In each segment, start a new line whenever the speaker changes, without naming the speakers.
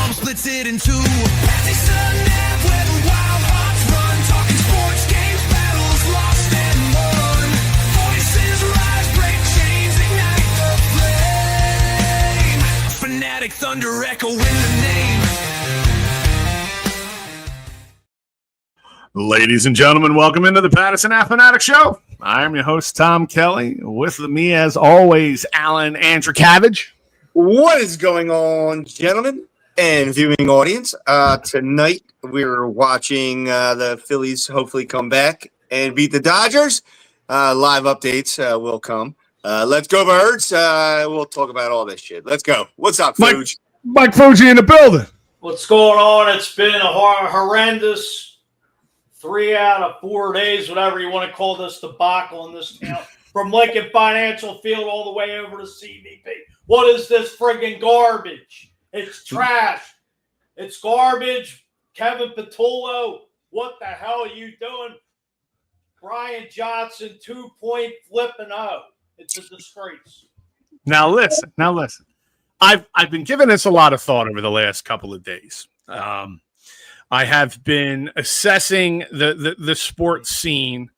bomb splits it in two. Pattison Ave, where the wild hearts run, talking sports, games, battles, lost and won. Voices rise, break chains, ignite the flame. Fanatic thunder echoing the name.
Ladies and gentlemen, welcome into the Pattison Ave Phanatics Show. I am your host, Tom Kelly. With me, as always, Alan Andrikavage.
What is going on, gentlemen and viewing audience? Tonight, we're watching the Phillies hopefully come back and beat the Dodgers. Live updates will come. Let's go, Birds. We'll talk about all this shit. Let's go. What's up, Fuge?
Mike Fuji in the building.
What's going on? It's been a horrendous 3 out of 4 days, whatever you want to call this debacle in this town, from Lincoln Financial Field all the way over to CBP. What is this friggin' garbage? It's trash. It's garbage. Kevin Patullo, what the hell are you doing? Brian Johnson, 2-point flipping out. It's a disgrace.
Now listen. I've been giving this a lot of thought over the last couple of days. I have been assessing the sports scene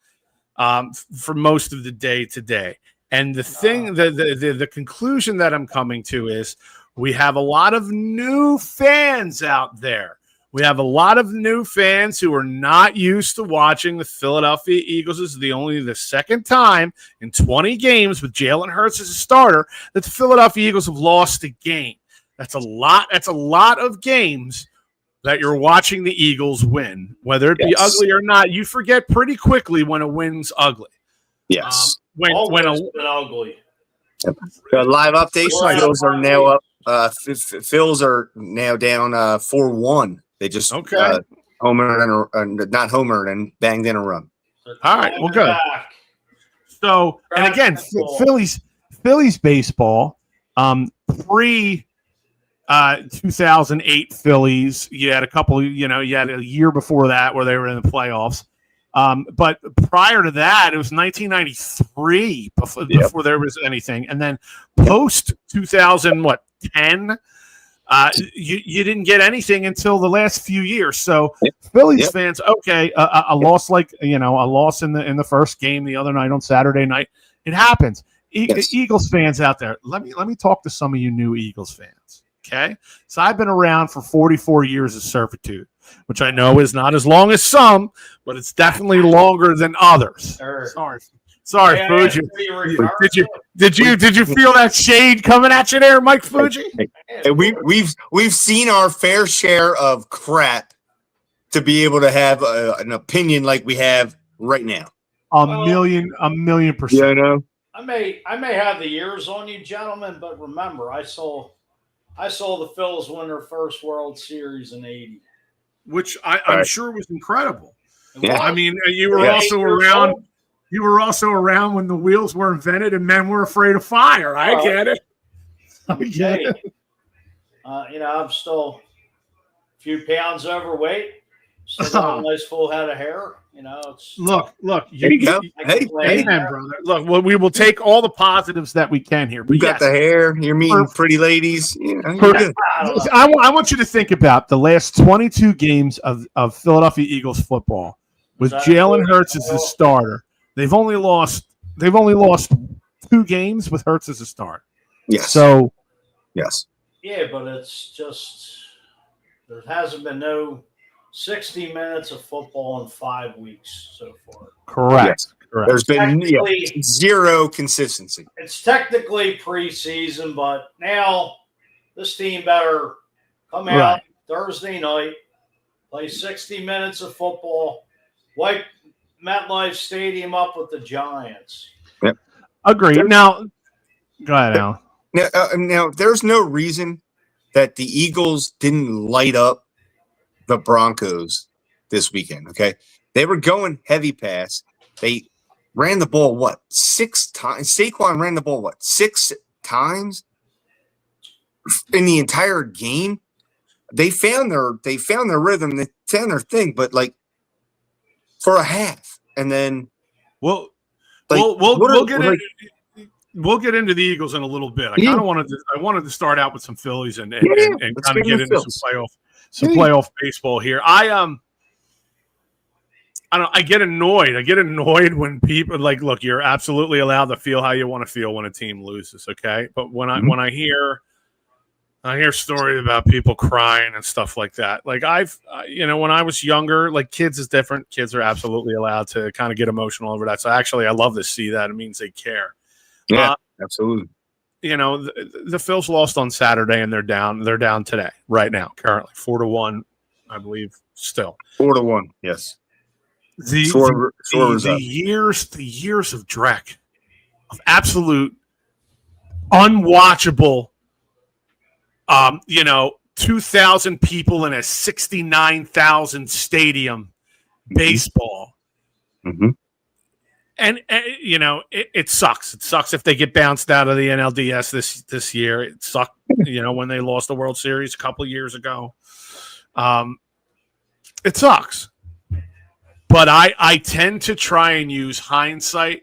for most of the day today. And the thing, the conclusion that I'm coming to is we have a lot of new fans out there. We have a lot of new fans who are not used to watching the Philadelphia Eagles. This is the second time in 20 games with Jalen Hurts as a starter that the Philadelphia Eagles have lost a game. That's a lot. That's a lot of games that you're watching the Eagles win, whether it be ugly or not. You forget pretty quickly when a win's ugly.
Yes.
When been ugly.
Live updates. Phils are now up. Phils are now down 4-1. They just homered and banged in a run.
All right, well, good. So, and again, Phillies baseball, pre 2008 Phillies. You had a couple. You had a year before that where they were in the playoffs. But prior to that, it was 1993 before there was anything, and then post 2010, you didn't get anything until the last few years. So Phillies fans, a loss a loss in the first game the other night on Saturday night, it happens. Eagles fans out there, let me talk to some of you new Eagles fans. Okay, so I've been around for 44 years of servitude, which I know is not as long as some, but it's definitely longer than others. Sorry, Fuji. Did you feel that shade coming at you there, Mike Fuji?
We've seen our fair share of crap to be able to have an opinion like we have right now.
A million %.
Yeah, I know.
I may have the years on you, gentlemen, but remember, I saw the Phils win their first World Series in '80.
Which I'm sure was incredible.
Yeah.
I mean, you were also around. You were also around when the wheels were invented and men were afraid of fire. I get it.
I'm still a few pounds overweight. Still got a nice full head of hair.
Look.
There you go. Hey,
brother. Look, well, we will take all the positives that we can here. But
you got the hair. You're meeting pretty ladies. You're good.
I want you to think about the last 22 games of Philadelphia Eagles football with Jalen Hurts as the starter. They've only lost 2 games with Hurts as a starter.
Yes.
So.
Yes.
Yeah, but it's just there hasn't been no 60 minutes of football in 5 weeks so far.
Correct.
Yes.
Correct.
There's been zero consistency.
It's technically preseason, but now this team better come out Thursday night, play 60 minutes of football, wipe MetLife Stadium up with the Giants.
Yep.
Agreed. Now, go ahead, Al.
Now, there's no reason that the Eagles didn't light up the Broncos this weekend, okay? They were going heavy pass. They ran the ball, 6 times? Saquon ran the ball, 6 times in the entire game? They found their rhythm. They found their thing, but, for a half. And then
we'll
Like,
we'll get it. we'll get into the Eagles in a little bit.
Yeah.
I wanted to start out with some Phillies and
Yeah, let's
kind of
get
get
into
into
Phils.
some playoff baseball here. I don't know, I get annoyed. I get annoyed when people like, look, you're absolutely allowed to feel how you want to feel when a team loses, okay? But when I hear stories about people crying and stuff like that. Like when I was younger, like kids is different. Kids are absolutely allowed to kind of get emotional over that. So actually, I love to see that. It means they care.
Yeah, absolutely.
The Phils lost on Saturday and they're down. They're down today, right now, currently 4-1, I believe. Still
4-1. Yes.
The years of dreck, of absolute unwatchable. 2,000 people in a 69,000 stadium baseball.
Mm-hmm.
And it sucks. It sucks if they get bounced out of the NLDS this year. It sucked, when they lost the World Series a couple of years ago. It sucks. But I tend to try and use hindsight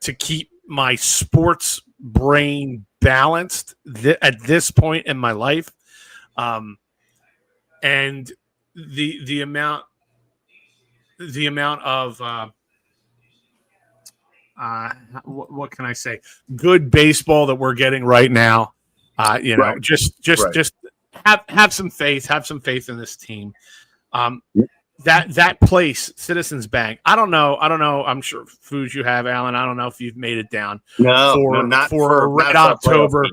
to keep my sports brain balanced at this point in my life. And the amount of what can I say? Good baseball that we're getting right now.
Right.
Just have some faith. Have some faith in this team. That place, Citizens Bank. I don't know. I'm sure Food you have, Alan. I don't know if you've made it down
Not
for a Red October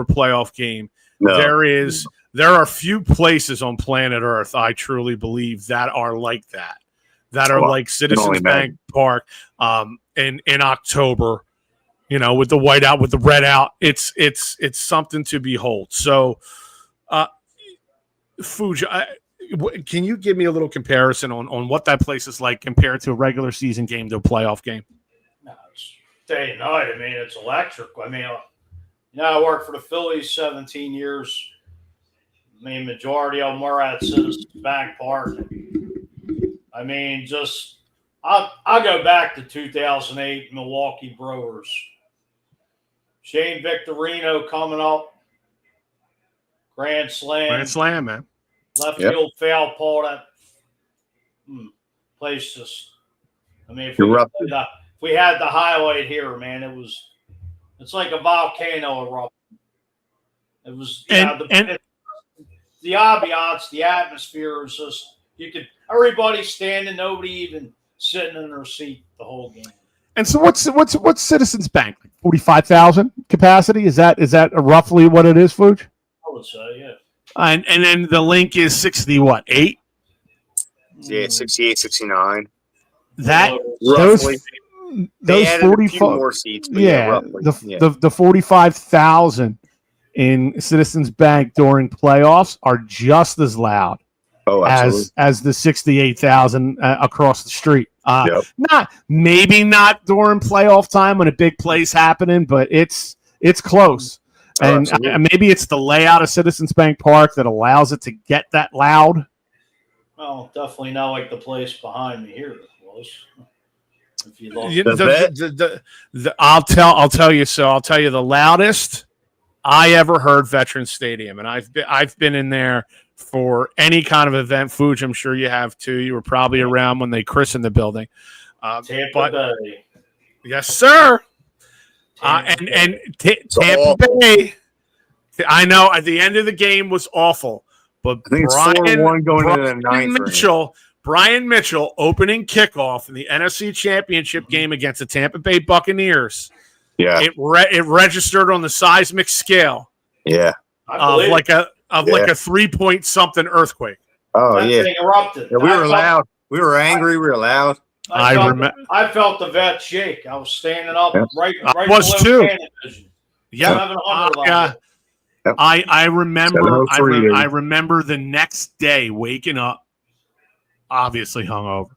playoff game.
No.
There are few places on planet Earth, I truly believe, that are like that. That are like Citizens Bank Park in October, with the white out, with the red out. It's something to behold. So, Fuji, can you give me a little comparison on what that place is like compared to a regular season game to a playoff game?
No, it's day and night. I mean, it's electric. I mean, I worked for the Phillies 17 years. I mean, majority of them were at Citizens Bank Park. I mean, I'll go back to 2008 Milwaukee Brewers. Shane Victorino coming up. Grand Slam,
man.
Left field foul ball. That place just. I mean, if we had the highlight here, man, it's like a volcano erupting. It was the ambiance, the atmosphere is just everybody standing, nobody even sitting in their seat the whole game.
And so what's Citizens Bank? 45,000 capacity? Is that roughly what it is, Fuge?
I would say, yeah.
And then the link is 8?
Yeah, 68, 69.
That
Roughly.
those 45
more seats. But roughly.
The 45,000 in Citizens Bank during playoffs are just as loud as the 68,000 across the street. Not during playoff time when a big play's happening, but it's close. And maybe it's the layout of Citizens Bank Park that allows it to get that loud.
Well, definitely not like the place behind me here was. If you look,
I'll tell you. So I'll tell you the loudest I ever heard Veterans Stadium, and I've been in there for any kind of event. Fuge, I'm sure you have too. You were probably around when they christened the building.
Tampa Bay.
Yes, sir. Tampa Bay. I know at the end of the game was awful, but
I think it's 4-1 going into the ninth.
Brian Mitchell opening kickoff in the NFC Championship game against the Tampa Bay Buccaneers.
Yeah,
it registered on the seismic scale.
Yeah,
like a 3-point something earthquake.
Oh
that thing erupted.
Yeah, we were loud. We were angry. We were loud.
I felt the vet shake. I was standing up right
I was
below
too. Yeah. I remember the next day waking up, obviously hungover,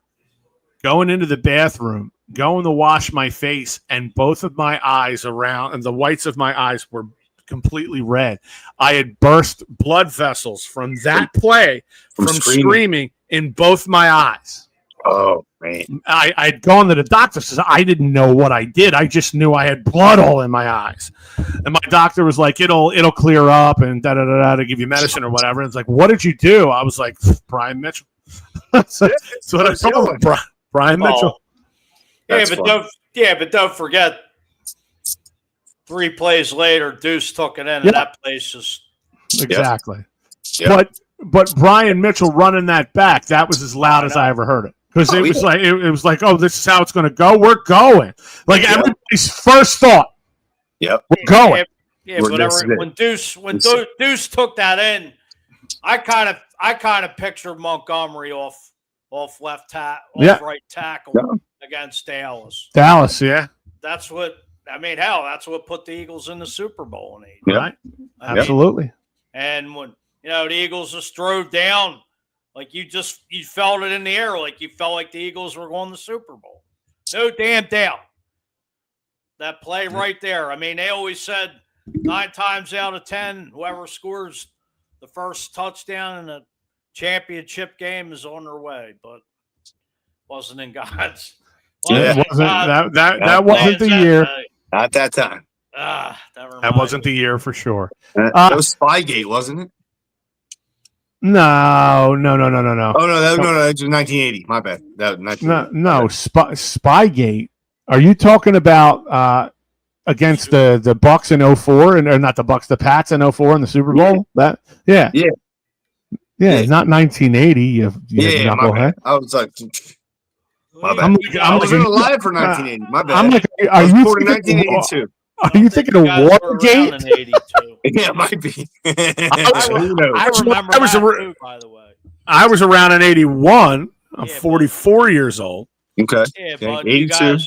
going into the bathroom, going to wash my face, and both of my eyes and the whites of my eyes were completely red. I had burst blood vessels from that play, from screaming in both my eyes.
Oh man.
I'd gone to the doctor. Says I didn't know what I did. I just knew I had blood all in my eyes, and my doctor was like, "It'll clear up and da da da da to give you medicine or whatever." And it's like, "What did you do?" I was like, "Brian Mitchell." That's what I told him. Brian Mitchell.
But don't forget, 3 plays later, Deuce took it in, and that place is
exactly.
Yep.
But Brian Mitchell running that back, that was as loud as I ever heard it. Because it was like, oh, this is how it's going to go. We're going. Like everybody's first thought.
Yep,
we're going.
When Deuce took that in, I kind of pictured Montgomery off right tackle against Dallas. That's what that's what put the Eagles in the Super Bowl in 80.
Right? Absolutely.
And when the Eagles just drove down, like you felt it in the air, like you felt like the Eagles were going to the Super Bowl. No damn doubt. That play right there. I mean, they always said 9 times out of 10, whoever scores the first touchdown in a championship game is on their way, but wasn't in God's.
That wasn't the year.
Not that time.
That wasn't the year for sure.
That was Spygate, wasn't it?
No.
Oh no, that was 1980. My bad. That was
No. Spygate. Are you talking about against the Bucks in 04 or not the Bucks, the Pats in 04 in the Super Bowl? Yeah. Not 1980. You
knucklehead. I was like, my bad. I wasn't alive for 1980. My bad.
I'm like, are you
thinking 1982?
Are you thinking of Watergate?
Yeah, it might be.
I remember too, by the way.
I was around in 81. I'm 44 years old.
Okay.
Yeah, but
82.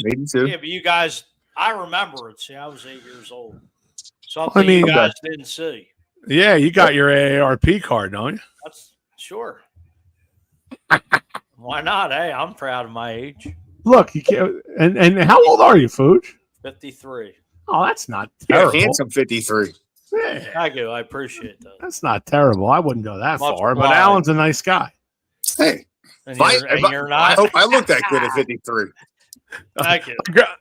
Yeah, but you guys, I remember it. See, I was 8 years old. Something you guys didn't see.
Yeah, you got your AARP card, don't you?
That's sure. Why not? Hey, I'm proud of my age.
Look, you can't. And how old are you, Fuge?
53.
Oh, that's not terrible.
Handsome 53.
Yeah.
Thank you. I appreciate that.
That's not terrible. I wouldn't go that
Much
far,
more.
but Alan's a nice guy.
Hey,
you're not.
I hope I look that good at 53.
Thank you.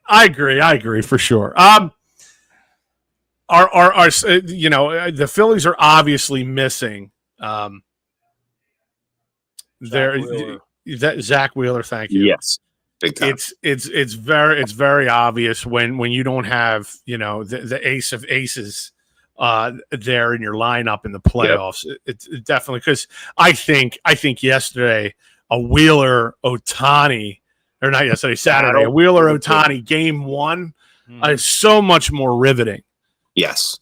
I agree for sure. The Phillies are obviously missing Zach Wheeler. Thank you.
Yes. Big time.
It's very obvious when you don't have the ace of aces there in your lineup in the playoffs. Yep. It's definitely because I think yesterday a Wheeler Ohtani or not yesterday Saturday a Wheeler Ohtani game 1 is so much more riveting.
Yes.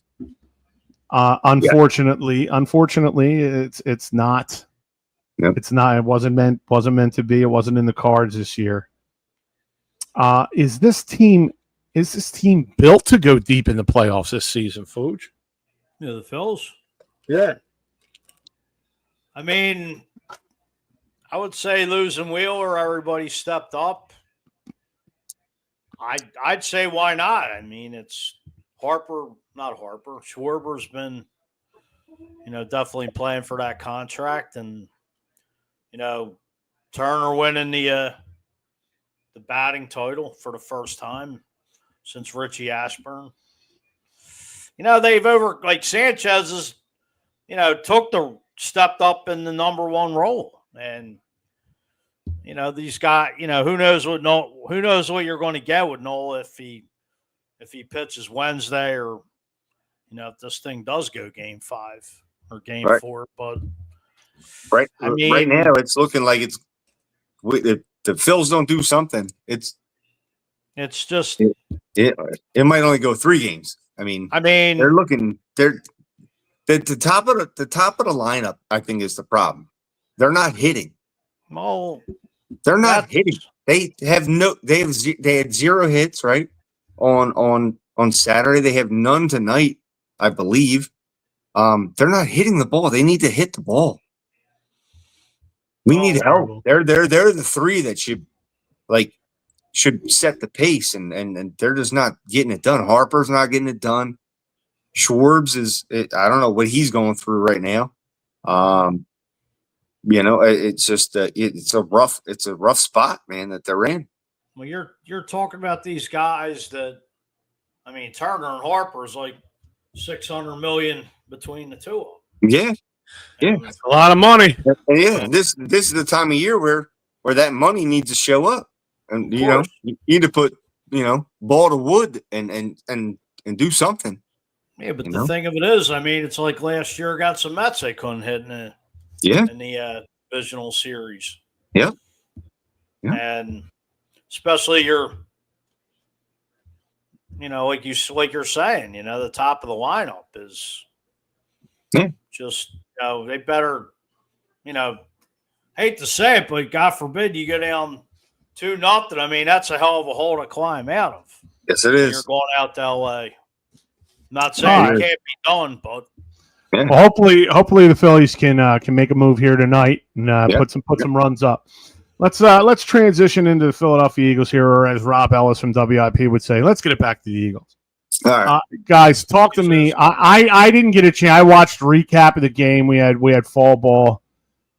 Unfortunately, it's not. Yep. It's not. It wasn't meant to be. It wasn't in the cards this year. Is this team built to go deep in the playoffs this season, Fuge?
Yeah, the Phils.
Yeah.
I mean, I would say losing Wheeler, everybody stepped up. I'd say why not? I mean, it's Schwarber's been, definitely playing for that contract, and Turner winning the batting title for the first time since Richie Ashburn. They've Sanchez is, stepped up in the number 1 role, and these guys, who knows what you're going to get with Noel if he pitches Wednesday or if this thing does go game 5 or game 4, but
right now it's looking like it's the Phils don't do something. It's
just
it might only go 3 games. I mean they're the top of the lineup. I think is the problem. They're not hitting.
Well,
they're not hitting. They had 0 hits right on Saturday. They have none tonight, I believe. They're not hitting the ball. They need to hit the ball. We need help. They're the 3 that should set the pace, and they're just not getting it done. Harper's not getting it done. Schwarbs I don't know what he's going through right now. It's just it's a rough spot, man, that they're in.
Well, you're talking about these guys that, I mean, Turner and Harper's like 600 million between the two of them.
Yeah, yeah,
And,
A lot of money.
and yeah. This is the time of year where that money needs to show up, and
Of course.
you need to put ball to wood and do something.
yeah, but the thing of it is, I mean, it's like last year got some Mets they couldn't hit in the divisional series.
Yeah. Yeah.
And especially like you're saying, the top of the lineup is just they better, hate to say it, but God forbid you go down 2-0. I mean, that's a hell of a hole to climb out of.
Yes, it is.
You're going out to LA. Not saying it can't be done, but
Well, hopefully the Phillies can make a move here tonight and put some runs up. Let's transition into the Philadelphia Eagles here, or as Rob Ellis from WIP would say, let's get it back to the Eagles.
All right.
Guys, talk to me. I didn't get a chance. I watched recap of the game. We had fall ball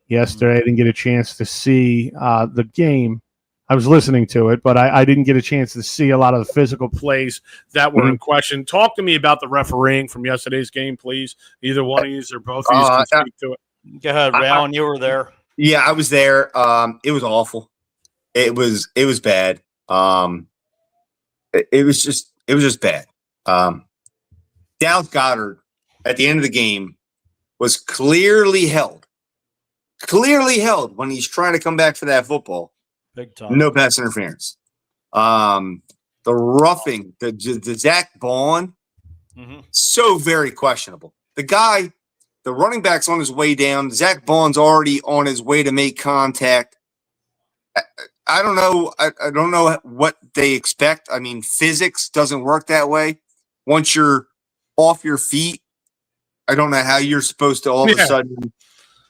yesterday. I didn't get a chance to see the game. I was listening to it, but I didn't get a chance to see a lot of the physical plays that were in question. Talk to me about the refereeing from yesterday's game, please. Either one of you or both of you can speak to it.
go ahead, Alan. You were there.
Yeah, I was there. It was awful. It was bad. It was just bad. Dallas Goedert at the end of the game was clearly held when he's trying to come back for that football.
Big time.
No pass interference. The roughing, the Zach Bond, so very questionable. The running back's on his way down. Zach Bond's already on his way to make contact. I don't know. I don't know what they expect. I mean, physics doesn't work that way. Once you're off your feet, I don't know how you're supposed to all of a sudden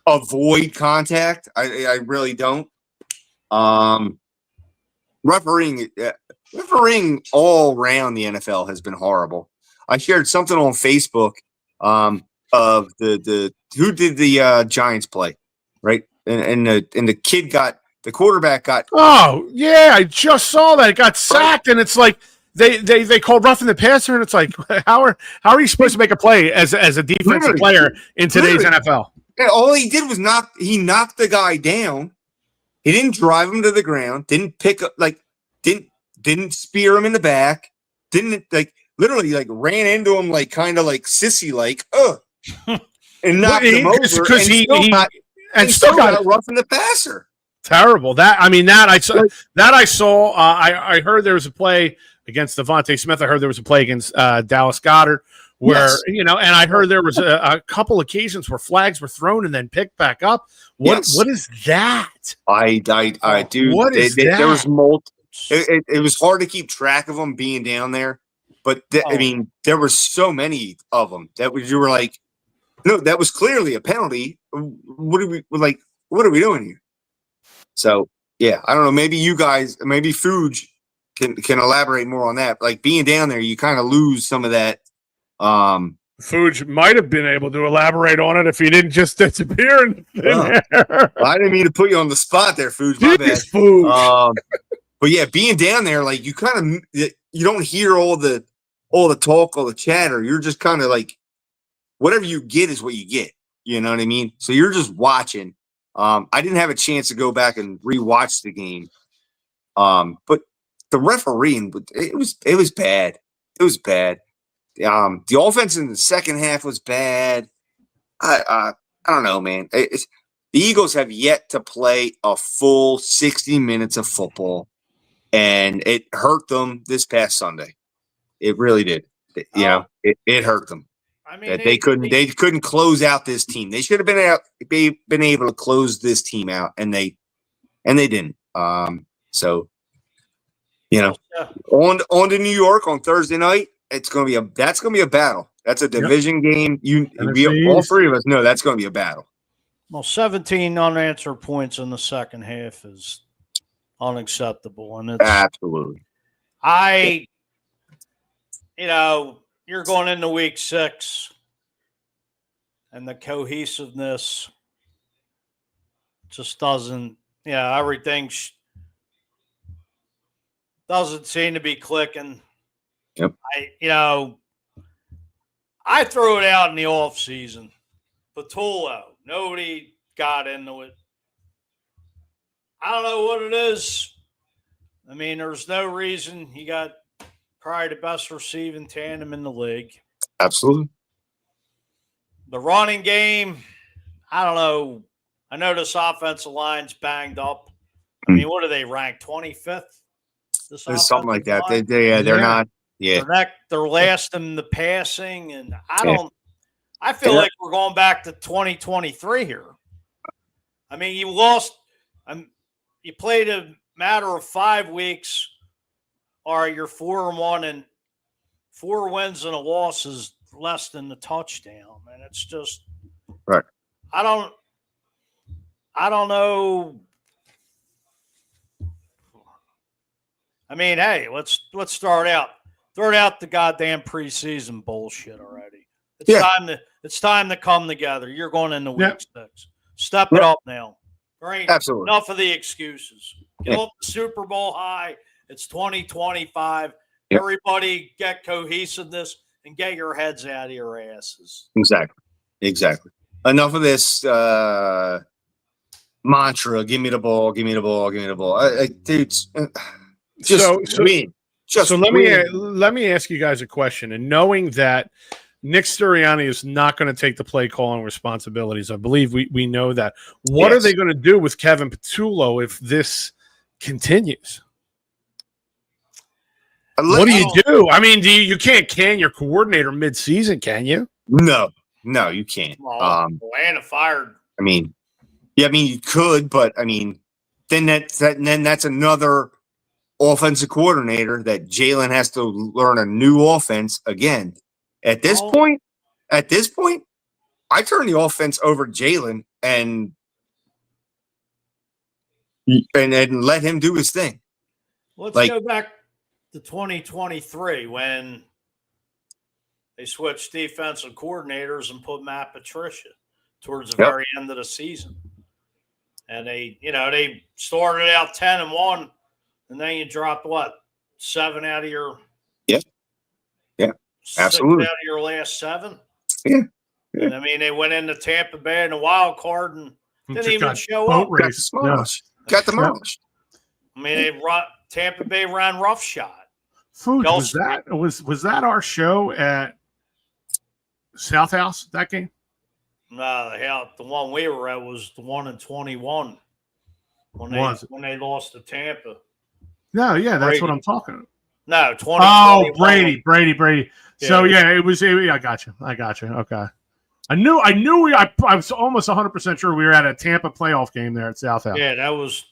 avoid contact. I really don't. Refereeing all around the NFL has been horrible. I shared something on Facebook of the who did the Giants play, right? And the quarterback got.
Oh yeah, I just saw that. It got sacked, and it's like they called roughing the passer, and it's like how are you supposed to make a play as a defensive player in today's NFL?
And all he did was knock the guy down. He didn't drive him to the ground. Didn't pick up didn't spear him in the back. Didn't literally ran into him kind of sissy and knocked him over.
Because he
still got roughing the passer.
Terrible. I saw. I heard there was a play against Devontae Smith. I heard there was a play against Dallas Goedert where and I heard there was a couple occasions where flags were thrown and then picked back up. What is that?
I do.
What is that?
There was multiple. It was hard to keep track of them being down there, but I mean, there were so many of them you were like, no, that was clearly a penalty. What are we doing here? So yeah, I don't know. Maybe you guys, maybe Fuge can elaborate more on that. Like being down there, you kind of lose some of that.
Fuge might have been able to elaborate on it if he didn't just disappear in there.
I didn't mean to put you on the spot there, Fuge. My bad.
Fuge.
But yeah, being down there, you kind of you don't hear all the talk, all the chatter. You're just kind of whatever you get is what you get. You know what I mean? So you're just watching. I didn't have a chance to go back and rewatch the game. But the refereeing, it was bad. It was bad. The offense in the second half was bad. I don't know, man. The Eagles have yet to play a full 60 minutes of football, and it hurt them this past Sunday. It really did. It hurt them. I mean, they couldn't close out this team. They should have been able to close this team out, and they didn't. So on to New York on Thursday night. That's gonna be a battle. That's a division game. All three of us know that's gonna be a battle.
Well, 17 unanswered points in the second half is unacceptable, and it's
absolutely.
You're going into week 6, and the cohesiveness just doesn't. Yeah, everything doesn't seem to be clicking.
Yep.
I threw it out in the off season. Patullo, nobody got into it. I don't know what it is. I mean, there's no reason. You got probably the best receiving tandem in the league.
Absolutely.
The running game, I don't know. I know this offensive line's banged up. I mean, what are they ranked? 25th?
There's something like that.
Line?
They're not. Yeah.
They're last in the passing, and I feel like we're going back to 2023 here. I mean, you lost. You played a matter of 5 weeks. Or you're 4-1, and 4 wins and a loss is less than the touchdown, and it's just
right.
I don't know. I mean, hey, let's start out. Throw out the goddamn preseason bullshit already. It's time to come together. You're going into week 6. Step it up now. There ain't enough of the excuses. Get up the Super Bowl high. It's 2025. Yep. Everybody get cohesiveness and get your heads out of your asses.
Exactly. Enough of this mantra. Give me the ball. Give me the ball. Give me the ball. Dude,
so let me ask you guys a question. And knowing that Nick Sirianni is not going to take the play calling responsibilities, I believe we know that. What are they going to do with Kevin Patullo if this continues? What do you do? I mean, you can't can your coordinator mid-season, can you?
No, you can't.
Atlanta fired.
I mean, you could, but I mean, then that's another offensive coordinator that Jalen has to learn a new offense again. At this point, I turn the offense over to Jalen and let him do his thing.
Let's go back to 2023 when they switched defensive coordinators and put Matt Patricia towards the very end of the season. And they started out 10-1, and then you dropped 7 out of your
absolutely
6 out of your last 7.
Yeah.
And I mean, they went into Tampa Bay in a wild card and didn't even show up.
Got demolished.
I mean, Tampa Bay ran roughshod.
Food, was that our show at South House, that game?
No, the one we were at was the 1-21 when they lost to Tampa.
No, that's what I'm talking about.
No, 20.
Oh, Brady. Yeah. So it was. I got you. Okay. I was almost 100% sure we were at a Tampa playoff game there at South House.
Yeah, that was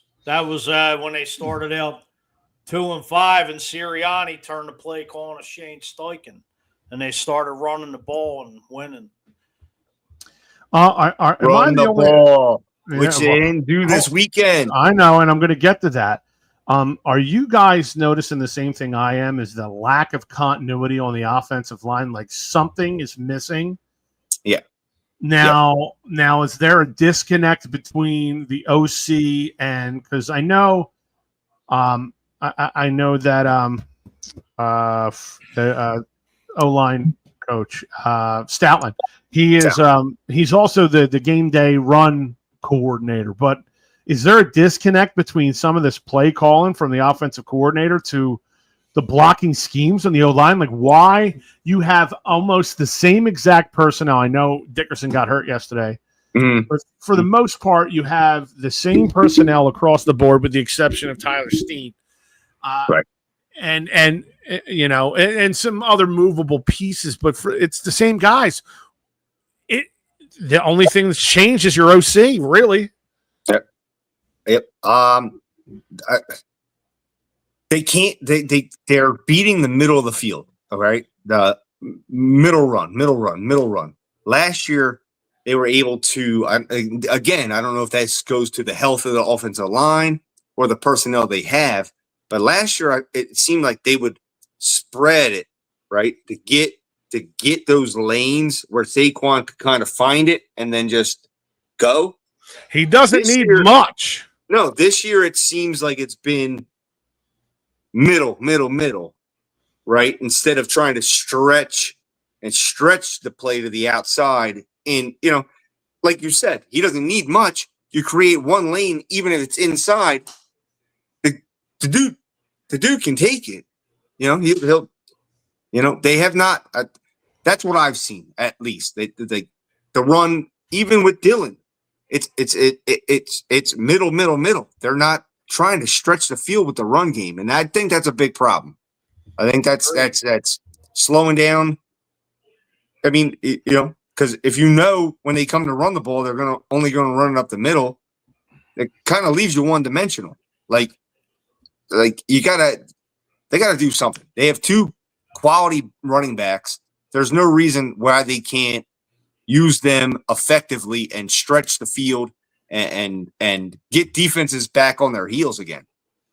when they started out 2-5, and Sirianni turned the play calling to Shane Steichen, and they started running the ball and winning.
Run the ball, which they didn't do this weekend.
I know, and I'm going to get to that. Are you guys noticing the same thing I am? Is the lack of continuity on the offensive line? Like something is missing?
Yeah.
Now, is there a disconnect between the OC and because I know, I know that the O-line coach Stoutland, he's also the game day run coordinator. But is there a disconnect between some of this play calling from the offensive coordinator to the blocking schemes on the O-line? Like why you have almost the same exact personnel. I know Dickerson got hurt yesterday, but for the most part, you have the same personnel across the board with the exception of Tyler Steen.
Right.
And some other movable pieces, but it's the same guys. The only thing that's changed is your OC, really.
Yep. They can't. They're beating the middle of the field. All right, the middle run. Last year, they were able to. Again, I don't know if that goes to the health of the offensive line or the personnel they have. But last year, it seemed like they would spread it right to get those lanes where Saquon could kind of find it and then just go.
He doesn't
This
need
year-
much.
No, this year it seems like it's been middle, right? Instead of trying to stretch the play to the outside. And, like you said, he doesn't need much. You create one lane, even if it's inside. The dude can take it. He'll they have not. That's what I've seen, at least. The run, even with Dylan, it's middle. They're not trying to stretch the field with the run game, and I think that's a big problem. I think that's slowing down. I mean, because if when they come to run the ball, they're only going to run it up the middle. It kind of leaves you one dimensional. Like they gotta do something. They have two quality running backs. There's no reason why they can't use them effectively and stretch the field and get defenses back on their heels again.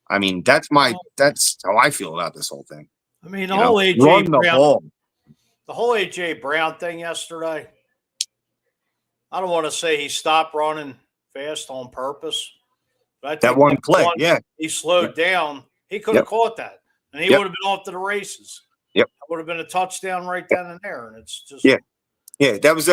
I mean, that's how I feel about this whole thing.
I mean, the whole AJ Brown thing yesterday. I don't want to say he stopped running fast on purpose, but I think
that one play,
he slowed down. He could have caught that, and he would have been off to the races.
Yep,
that would have been a touchdown right then and there. And it's just
that was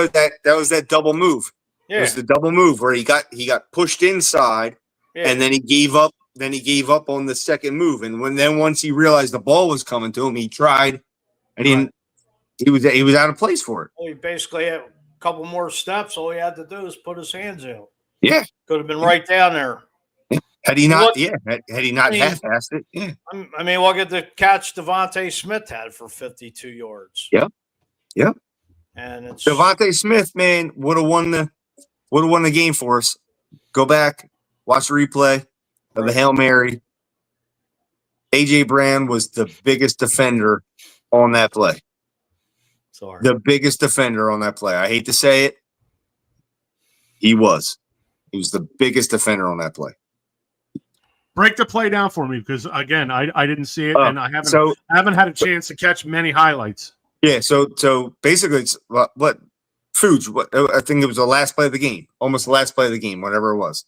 that double move.
Yeah.
It was the double move where he got pushed inside, and then he gave up. Then he gave up on the second move, and once he realized the ball was coming to him, he tried, and he was out of place for it.
Well, he basically had a couple more steps. All he had to do is put his hands out.
Yeah,
could have been right down there.
Had he not, had he not half-assed it,
I mean, look at the catch Devontae Smith had for 52 yards.
Yep.
And it's
Devontae Smith, man, would have won the game for us. Go back, watch the replay of the Hail Mary. AJ Brown was the biggest defender on that play.
Sorry.
The biggest defender on that play. I hate to say it. He was. He was the biggest defender on that play.
Break the play down for me because, again, I didn't see it, and I haven't had a chance to catch many highlights.
Yeah, so basically it's what Foods, I think it was the last play of the game, almost the last play of the game, whatever it was.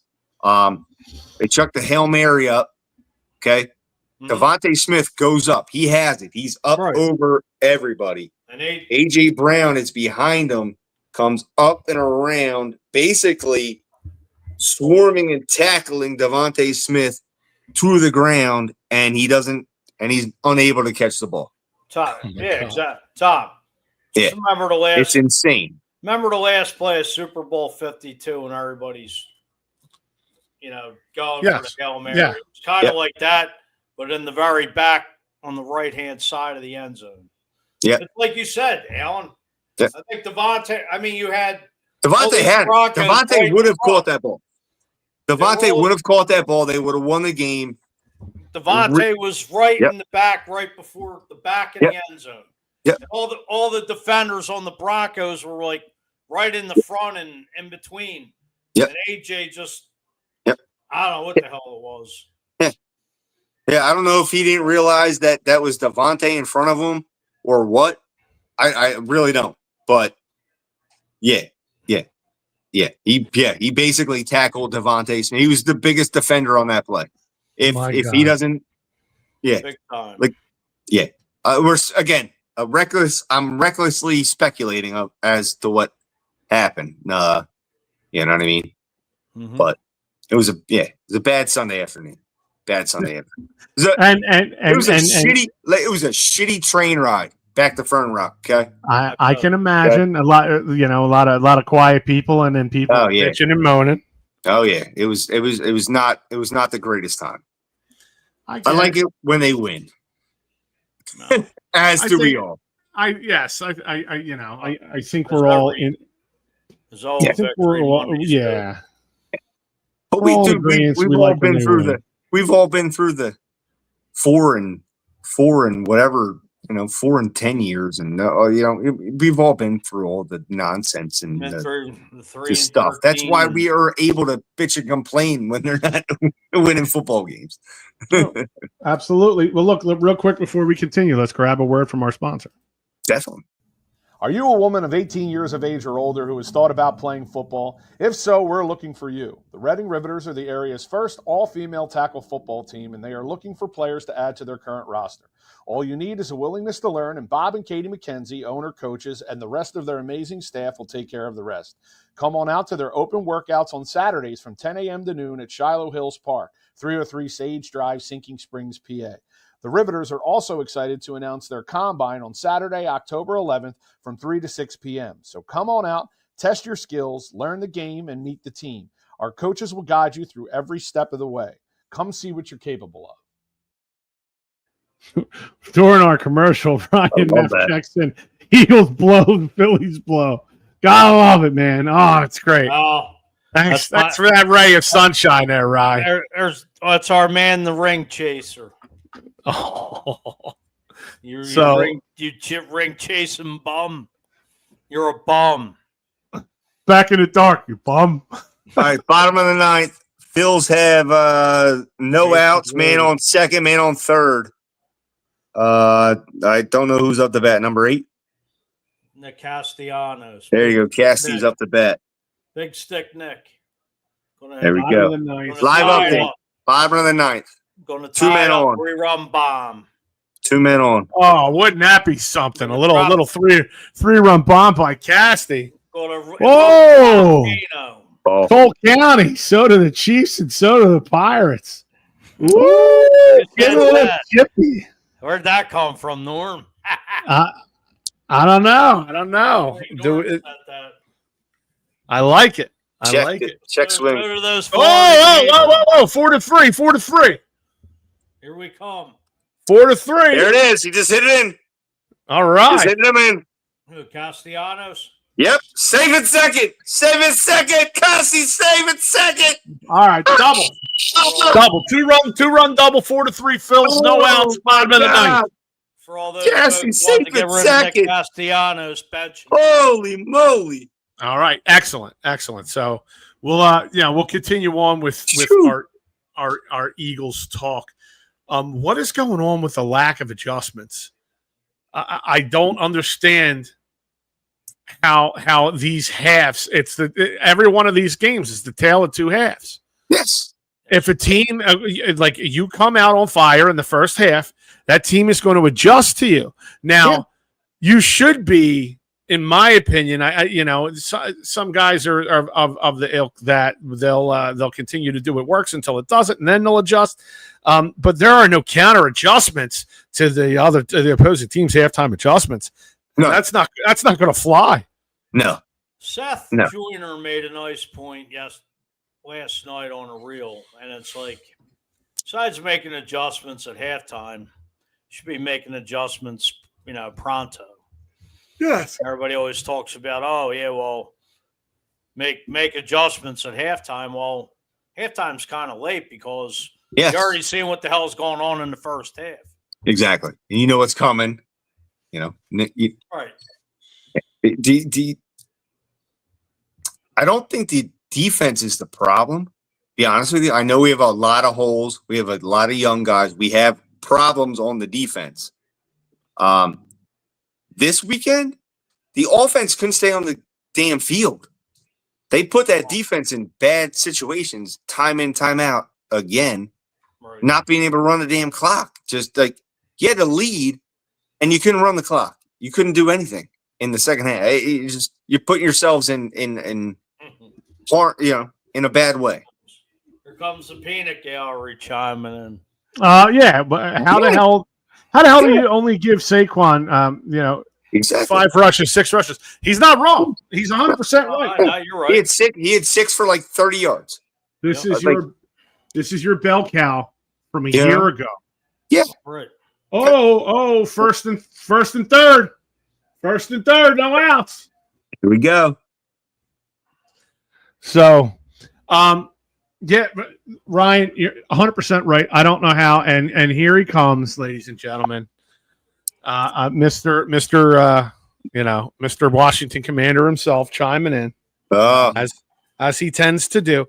They chucked the Hail Mary up, okay? Mm-hmm. Devontae Smith goes up. He has it. He's up over everybody. And AJ Brown is behind him, comes up and around, basically swarming and tackling Devontae Smith to the ground, and he's unable to catch the ball.
Tom, exactly. Tom, remember the last.
It's insane.
Remember the last play of Super Bowl 52, and everybody's, going for the Hail Mary.
Yeah.
It's kind of like that, but in the very back on the right-hand side of the end zone.
Yeah,
it's like you said, Alan.
Yeah.
I think Devontae. I mean, you had
Devontae would have caught that ball. Devontae would have caught that ball. They would have won the game.
Devontae was right in the back, right before the back of the end zone.
Yep.
All the defenders on the Broncos were like right in the front and in between.
Yep.
And AJ just,
I
don't know what the hell it was.
Yeah, I don't know if he didn't realize that was Devontae in front of him or what. I really don't. But he basically tackled Devontae Smith. He was the biggest defender on that play. If he doesn't,
big time.
We're again I'm recklessly speculating as to what happened. You know what I mean? Mm-hmm. But it was a bad Sunday afternoon. It was a shitty train ride back to Fern Rock. Okay,
I can imagine a lot of quiet people and then people bitching and moaning.
Oh yeah, it was not the greatest time. I like it when they win. No. As do we all.
I think we're all in. I think we're all But
we've all been through the 4 and whatever, 4 and 10 years, and we've all been through all the nonsense and the stuff. That's why we are able to bitch and complain when they're not winning football games.
Absolutely. Well, look, real quick before we continue, let's grab a word from our sponsor.
Definitely.
Are you a woman of 18 years of age or older who has thought about playing football? If so, we're looking for you. The Reading Riveters are the area's first all-female tackle football team, and they are looking for players to add to their current roster. All you need is a willingness to learn, and Bob and Katie McKenzie, owner, coaches, and the rest of their amazing staff will take care of the rest. Come on out to their open workouts on Saturdays from 10 a.m. to noon at Shiloh Hills Park, 303 Sage Drive, Sinking Springs, PA. The Riveters are also excited to announce their combine on Saturday, October 11th from 3 to 6 p.m. So come on out, test your skills, learn the game, and meet the team. Our coaches will guide you through every step of the way. Come see what you're capable of.
During our commercial, Ryan Neff checks in. Eagles blow, Phillies blow. Gotta love it, man. Oh, it's great.
Oh,
Thanks for that ray of sunshine there, Ryan.
That's our man, the ring chaser.
Oh.
You ring chasing bum. You're a bum.
Back in the dark, you bum.
All right, bottom of the ninth. Phils have no outs, man on second, man on third. I don't know who's up the bat. Number 8.
Nick Castellanos.
There you go. Cassie's up the bat.
Big Stick Nick.
There we go. Live update. Bottom of the ninth.
Going to
2 men on.
3-run bomb.
2 men on.
Oh, wouldn't that be something? A little three-run bomb by Casty.
Whoa!
Cole County. So do the Chiefs and so do the Pirates. Woo! Get a little chippy.
Where'd that come from, Norm?
I don't know. I like it.
Check swing.
Whoa! 4-3. 4-3.
Here we come.
4-3.
There it is. He just hit it in.
All right.
Just hit him in.
Who, Castellanos?
Yep. Save it second. Save it second. Cassie, save it second.
All right. Double. Two-run double. 4-3 Phils. No outs. Bottom of the ninth.
For all those
Cassie, save it second.
Castellanos bench.
Holy moly.
All right. Excellent. So we'll continue on with our Eagles talk. What is going on with the lack of adjustments? I don't understand how these halves. It's every one of these games is the tale of two halves.
Yes.
If a team like you come out on fire in the first half, that team is going to adjust to you. Now, you should be, in my opinion. Some guys are of the ilk that they'll continue to do what works until it doesn't, and then they'll adjust. But there are no counter adjustments to the opposing team's halftime adjustments.
No,
that's not going to fly.
No.
Seth Joyner made a nice point last night on a reel, and it's like, besides making adjustments at halftime, you should be making adjustments, pronto.
Yes.
Everybody always talks about, make adjustments at halftime. Well, halftime's kind of late because you already seen what the hell's going on in the first half.
Exactly. And you know what's coming.
Right.
I don't think the defense is the problem. Be honest with you. I know we have a lot of holes. We have a lot of young guys. We have problems on the defense. This weekend, the offense couldn't stay on the damn field. They put that defense in bad situations, time in, time out again, not being able to run the damn clock. Just like you had to lead and you couldn't run the clock. You couldn't do anything in the second half. You're putting yourselves in a bad way.
Here comes the peanut gallery chiming in.
But how the hell do you only give Saquon,
exactly
5 rushes, 6 rushes? He's not wrong. He's 100% right.
No, you're right.
He had 6 for like 30 yards.
This is your bell cow from a year ago.
Yeah.
Right.
Oh, first and third. First and third, no outs.
Here we go.
So, but Ryan, you're 100% right. I don't know how, and here he comes, ladies and gentlemen. Mr. Washington Commander himself chiming in, as he tends to do.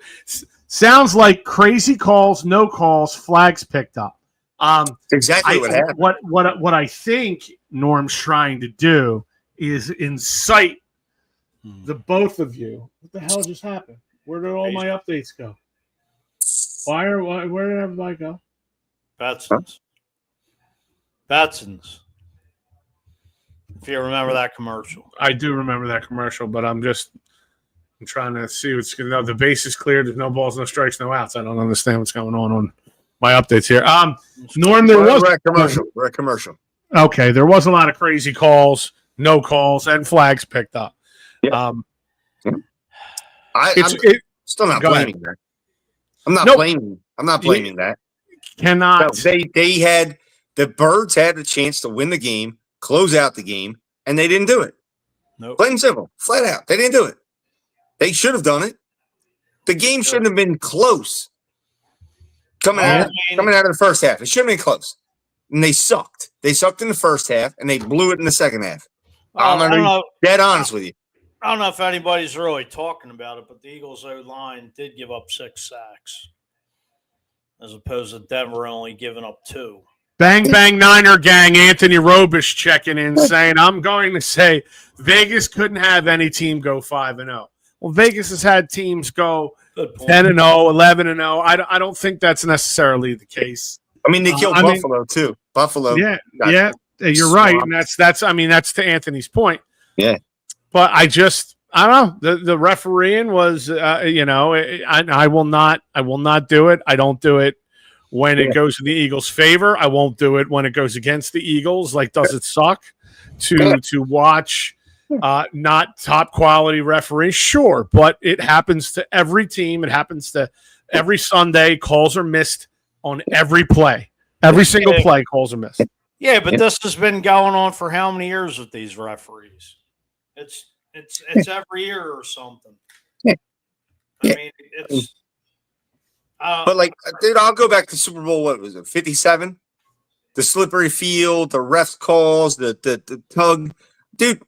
Sounds like crazy calls, no calls, flags picked up.
Exactly what happened.
What I think Norm's trying to do is in sight. The both of you. What the hell just happened? Where did all my updates go? Where did everybody go?
Pattison's. Pattison's. If you remember that commercial.
I do remember that commercial, but I'm trying to see what's going on. The base is cleared. There's no balls, no strikes, no outs. I don't understand what's going on my updates here. Norm,
We're at commercial.
Okay, there was a lot of crazy calls, no calls, and flags picked up.
Yeah. I'm still not
Go
blaming that. I'm not blaming that.
Cannot.
No, they had the Birds had a chance to win the game, close out the game, and they didn't do it.
Nope.
Plain and simple, flat out. They didn't do it. They should have done it. The game shouldn't have been close. Coming out of the first half, it shouldn't have been close. And they sucked. They sucked in the first half, and they blew it in the second half. I'm going to be dead honest with you.
I don't know if anybody's really talking about it, but the Eagles' O-line did give up 6 sacks, as opposed to Denver only giving up 2.
Bang, bang, Niner gang. Anthony Robish checking in saying, I'm going to say Vegas couldn't have any team go 5-0. Well, Vegas has had teams go 10-0, 11-0. I don't think that's necessarily the case.
I mean, they killed Buffalo, too. Buffalo.
Yeah, you're right. And that's to Anthony's point.
Yeah.
But I don't know. The refereeing was, I will not do it. I don't do it when it goes in the Eagles' favor. I won't do it when it goes against the Eagles. Like, does it suck to watch not top quality referees? Sure, but it happens to every team. It happens to every Sunday. Calls are missed on every play. Every single play, calls are missed.
Yeah, but this has been going on for how many years with these referees? It's every year or something.
Yeah.
I mean, it's.
But dude, I'll go back to Super Bowl. What was it? 57. The slippery field, the refs calls, the tug. Dude,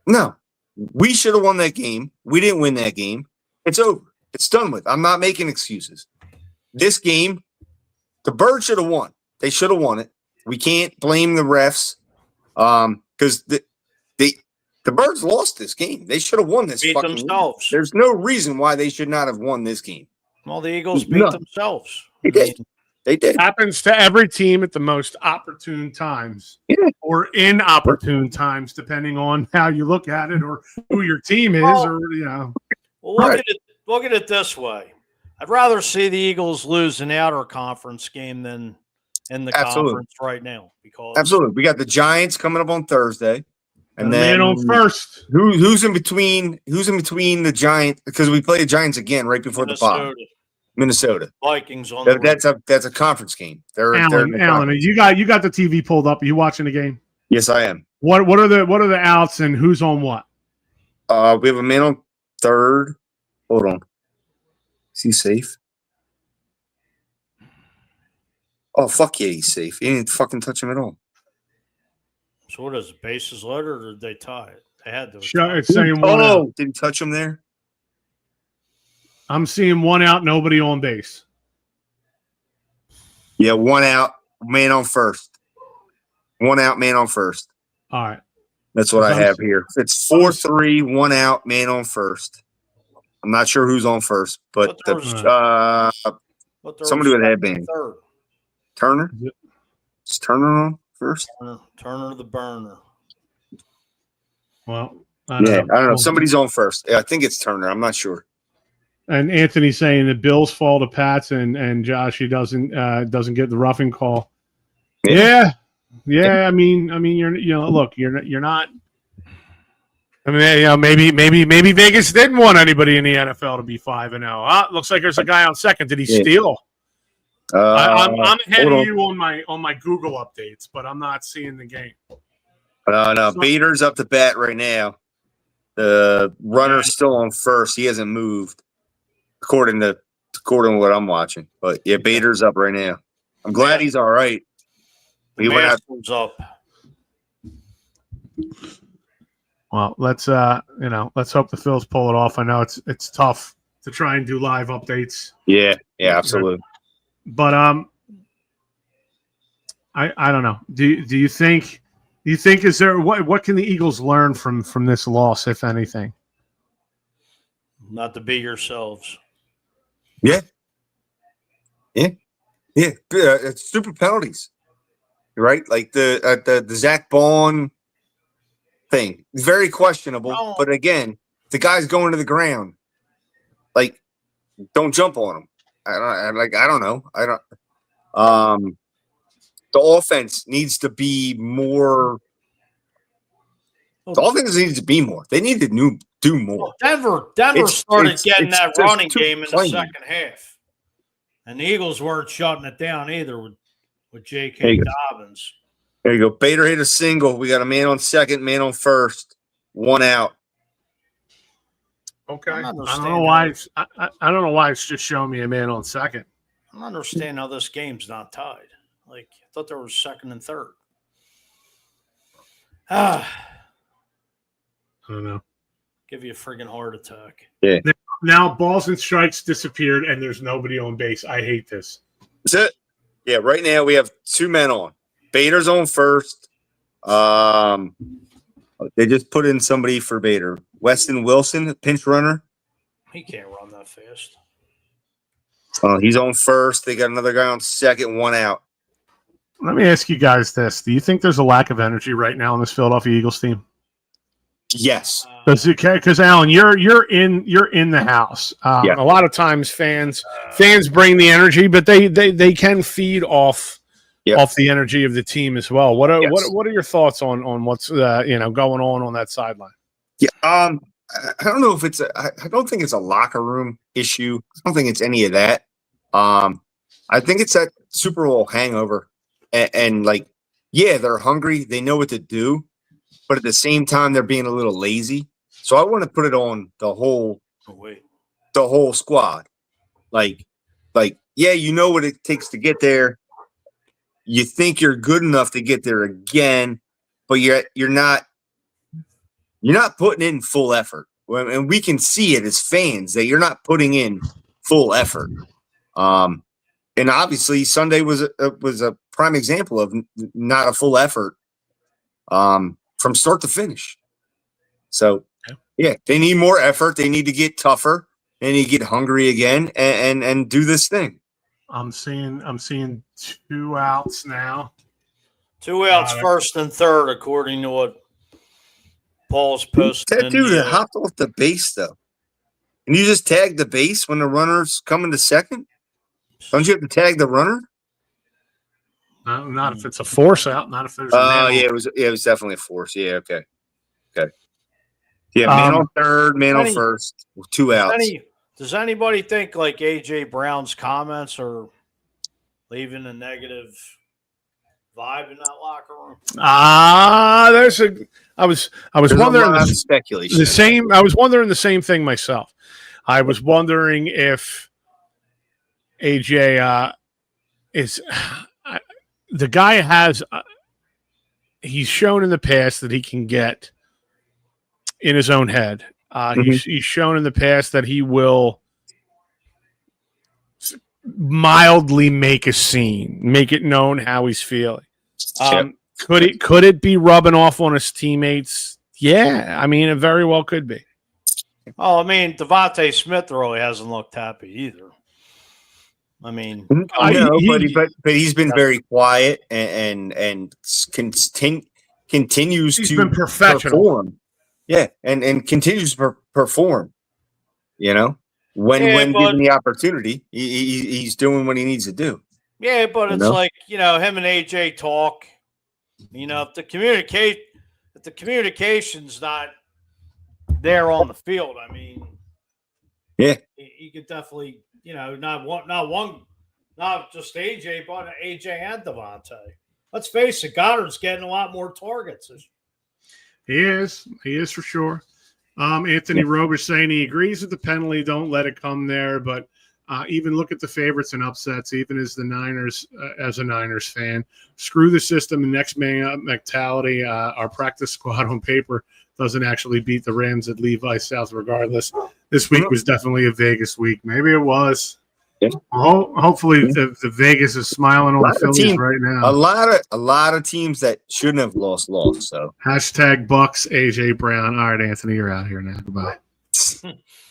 no. We should have won that game. We didn't win that game. It's over. It's done with. I'm not making excuses. This game, the Birds should have won. They should have won it. We can't blame the refs because the Birds lost this game. They should have won this fucking
themselves.
Game. There's no reason why they should not have won this game.
Well, the Eagles beat themselves.
They did. They did.
Happens to every team at the most opportune times, or inopportune times, depending on how you look at it, or who your team is, or
Well, look at it this way. I'd rather see the Eagles lose an outer conference game than in the conference right now. Because
absolutely, we got the Giants coming up on Thursday, and then
man on first.
Who's in between? Who's in between the Giants? Because we play the Giants again right before the bye. Minnesota
Vikings on
that's a conference game.
Alan, you got the TV pulled up. Are you watching the game?
Yes, I am.
What are the outs and who's on what?
We have a man on third. Hold on. Is he safe? Oh fuck yeah, he's safe. He didn't fucking touch him at all.
So what is it? Bases loaded, or did they tie it? They had to.
It's saying one out.
Did he touch him there?
I'm seeing one out, nobody on base.
Yeah, one out, man on first. One out, man on first.
All right.
That's what I have here. It's 4-3, one out, man on first. I'm not sure who's on first, but somebody with a headband. Turner? Is Turner on first?
Turner the burner.
Well,
I don't know. Somebody's on first. I think it's Turner. I'm not sure.
And Anthony's saying the Bills fall to Pats and Josh, he doesn't get the roughing call. Yeah. I mean, you're not. I mean, maybe Vegas didn't want anybody in the NFL to be 5-0. Looks like there's a guy on second. Did he steal? I'm ahead of you on my Google updates, but I'm not seeing the game.
No, Bader's up to bat right now. The runner's still on first. He hasn't moved, according to what I'm watching. But yeah, Bader's up right now. I'm glad he's all right. He went out.
Up.
Well, let's hope the Phils pull it off. I know it's tough to try and do live updates.
Yeah, absolutely.
But I don't know. Do you think You think what can the Eagles learn from this loss, if anything?
Not to be yourselves.
Yeah. It's stupid penalties, right? Like the Zach Bond thing, very questionable.
Oh.
But again, the guy's going to the ground. Like, don't jump on him. I don't know. The offense needs to be more. The offense needs to be more. They need to do more.
Well, Denver started getting that
just
running
too
game in the
plain.
second half. And the Eagles weren't shutting it down either with
There
J.K.
you go.
Dobbins.
There you go. Bader hit a single. We got a man on second, man on first. One out.
Okay.
I
I
don't
don't
understand
know why it's I don't know why it's just showing me a man on second.
I don't understand how this game's not tied. Like, I thought there was second and third.
I don't know.
Give you a friggin' heart attack.
Now balls and strikes disappeared, and there's nobody on base. I hate this.
That's it. Yeah, right now we have two men on. Bader's on first. They just put in somebody for Bader. Weston Wilson, pinch runner.
He can't run that fast.
He's on first. They got another guy on second, one out.
Let me ask you guys this: do you think there's a lack of energy right now on this Philadelphia Eagles team?
Yes.
Because Alan, you're in the house.
Yeah.
A lot of times fans bring the energy, but they can feed off the energy of the team as well. What are your thoughts on what's going on that sideline?
Yeah. I don't know if I don't think it's a locker room issue. I don't think it's any of that. I think it's that Super Bowl hangover, and they're hungry. They know what to do, but at the same time, they're being a little lazy. So I want to put it on the whole squad. You know what it takes to get there. You think you're good enough to get there again, but you're not putting in full effort. And we can see it as fans that you're not putting in full effort. And obviously Sunday was a prime example of not a full effort from start to finish. So they need more effort. They need to get tougher. They need to get hungry again and do this thing.
I'm seeing 2 outs now.
2 outs, first and third, according to what Paul's posted.
That dude hopped off the base though. And you just tag the base when the runner's coming to second? Don't you have to tag the runner?
Not if it's a force out. Not if there's.
It was definitely a force. Yeah, okay. Yeah, man on third, man on first, 2 outs.
Does anybody think like AJ Brown's comments are leaving a negative vibe in that locker room?
I was wondering
speculation.
the same. I was wondering the same thing myself. I was wondering if AJ is the guy has. He's shown in the past that he can get in his own head. He's shown in the past that he will mildly make a scene, make it known how he's feeling. Could it be rubbing off on his teammates? Yeah, I mean, it very well could be.
Oh, I mean, Devontae Smith really hasn't looked happy either. I mean,
but he's been very quiet and continues
he's
to
been professional.
Perform. Yeah, and continues to perform. You know, when given the opportunity, he's doing what he needs to do.
Yeah, but it's like, him and AJ talk. If the communication's not there on the field, I mean, you could definitely, not just AJ, but AJ and Devontae. Let's face it, Goddard's getting a lot more targets.
He is for sure. Anthony Robish saying he agrees with the penalty. Don't let it come there. But even look at the favorites and upsets. Even as the Niners, as a Niners fan, screw the system and next man up mentality. Our practice squad on paper doesn't actually beat the Rams at Levi South. Regardless, this week was definitely a Vegas week. Maybe it was. Hopefully, the Vegas is smiling on the Phillies right now.
A lot of teams that shouldn't have lost. So
Hashtag Bucks AJ Brown. All right, Anthony, you're out here now. Goodbye.